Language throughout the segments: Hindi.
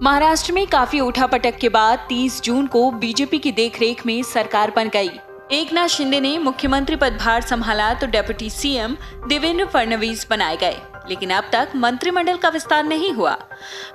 महाराष्ट्र में काफी उठापटक के बाद 30 जून को बीजेपी की देखरेख में सरकार बन गई। एकनाथ शिंदे ने मुख्यमंत्री पदभार संभाला तो डेप्यूटी सीएम देवेंद्र फडणवीस बनाए गए, लेकिन अब तक मंत्रिमंडल का विस्तार नहीं हुआ।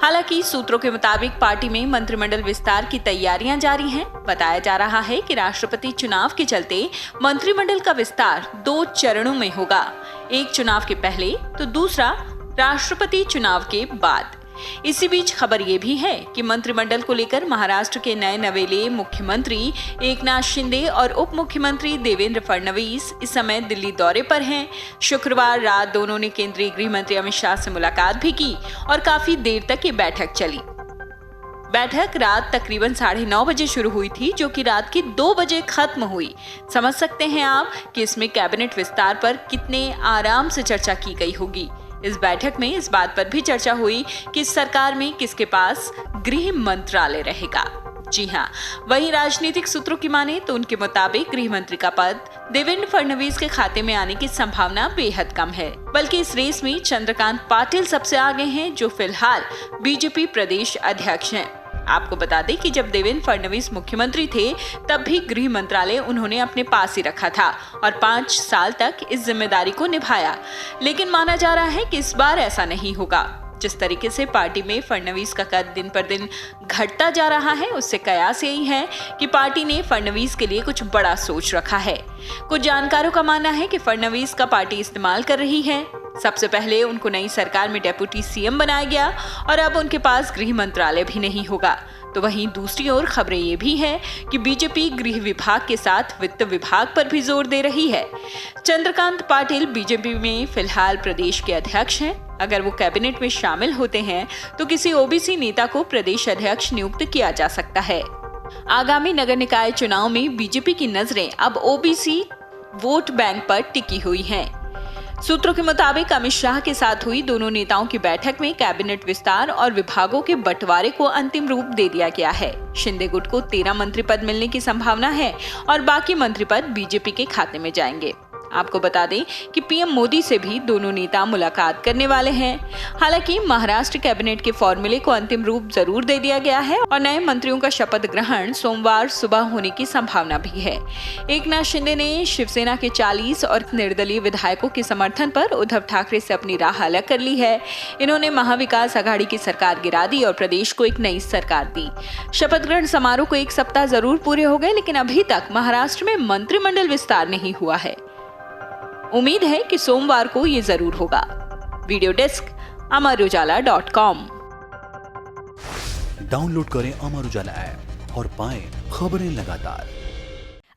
हालांकि सूत्रों के मुताबिक पार्टी में मंत्रिमंडल विस्तार की तैयारियां जारी हैं। बताया जा रहा है कि राष्ट्रपति चुनाव के चलते मंत्रिमंडल का विस्तार 2 चरणों में होगा, एक चुनाव के पहले तो दूसरा राष्ट्रपति चुनाव के बाद। इसी बीच खबर ये भी है कि मंत्रिमंडल को लेकर महाराष्ट्र के नए नवेले मुख्यमंत्री एकनाथ शिंदे और उप मुख्यमंत्री देवेंद्र फडणवीस इस समय दिल्ली दौरे पर हैं। शुक्रवार रात दोनों ने केंद्रीय गृह मंत्री अमित शाह से मुलाकात भी की और काफी देर तक ये बैठक चली। बैठक रात तकरीबन 9:30 बजे शुरू हुई थी, जो कि रात की 2 बजे खत्म हुई। समझ सकते हैं आप कि इसमें कैबिनेट विस्तार पर कितने आराम से चर्चा की गई होगी। इस बैठक में इस बात पर भी चर्चा हुई कि सरकार में किसके पास गृह मंत्रालय रहेगा। जी हां, वहीं राजनीतिक सूत्रों की माने तो उनके मुताबिक गृह मंत्री का पद देवेंद्र फडणवीस के खाते में आने की संभावना बेहद कम है, बल्कि इस रेस में चंद्रकांत पाटिल सबसे आगे हैं, जो फिलहाल बीजेपी प्रदेश अध्यक्ष हैं। आपको बता दें कि जब देवेंद्र फडणवीस मुख्यमंत्री थे तब भी गृह मंत्रालय उन्होंने अपने पास ही रखा था और 5 साल तक इस जिम्मेदारी को निभाया। लेकिन माना जा रहा है कि इस बार ऐसा नहीं होगा। जिस तरीके से पार्टी में फडणवीस का कद दिन पर दिन घटता जा रहा है, उससे कयास यही है कि पार्टी ने फडणवीस के लिए कुछ बड़ा सोच रखा है। कुछ जानकारों का मानना है कि फडणवीस का पार्टी इस्तेमाल कर रही है। सबसे पहले उनको नई सरकार में डेप्यूटी सीएम बनाया गया और अब उनके पास गृह मंत्रालय भी नहीं होगा। तो वहीं दूसरी ओर खबरें ये भी हैं कि बीजेपी गृह विभाग के साथ वित्त विभाग पर भी जोर दे रही है। चंद्रकांत पाटिल बीजेपी में फिलहाल प्रदेश के अध्यक्ष हैं। अगर वो कैबिनेट में शामिल होते हैं तो किसी ओबीसी नेता को प्रदेश अध्यक्ष नियुक्त किया जा सकता है। आगामी नगर निकाय चुनाव में बीजेपी की नजरें अब ओबीसी वोट बैंक पर टिकी हुई हैं। सूत्रों के मुताबिक अमित शाह के साथ हुई दोनों नेताओं की बैठक में कैबिनेट विस्तार और विभागों के बंटवारे को अंतिम रूप दे दिया गया है। शिंदे गुट को 13 मंत्री पद मिलने की संभावना है और बाकी मंत्री पद बीजेपी के खाते में जाएंगे। आपको बता दें कि पीएम मोदी से भी दोनों नेता मुलाकात करने वाले हैं। हालांकि महाराष्ट्र कैबिनेट के फॉर्मूले को अंतिम रूप जरूर दे दिया गया है और नए मंत्रियों का शपथ ग्रहण सोमवार सुबह होने की संभावना भी है। एकनाथ शिंदे ने शिवसेना के 40 और निर्दलीय विधायकों के समर्थन पर उद्धव ठाकरे से अपनी राह अलग कर ली है। इन्होंने महाविकास आघाड़ी की सरकार गिरा दी और प्रदेश को एक नई सरकार दी। शपथ ग्रहण समारोह को 1 सप्ताह जरूर पूरे हो गए, लेकिन अभी तक महाराष्ट्र में मंत्रिमंडल विस्तार नहीं हुआ है। उम्मीद है कि सोमवार को ये जरूर होगा। Video desk amarujala.com। डाउनलोड करें अमर उजाला ऐप और पाएं खबरें लगातार।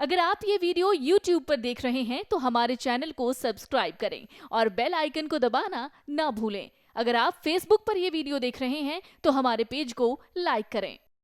अगर आप ये वीडियो YouTube पर देख रहे हैं तो हमारे चैनल को सब्सक्राइब करें और बेल आइकन को दबाना ना भूलें। अगर आप Facebook पर ये वीडियो देख रहे हैं तो हमारे पेज को लाइक करें।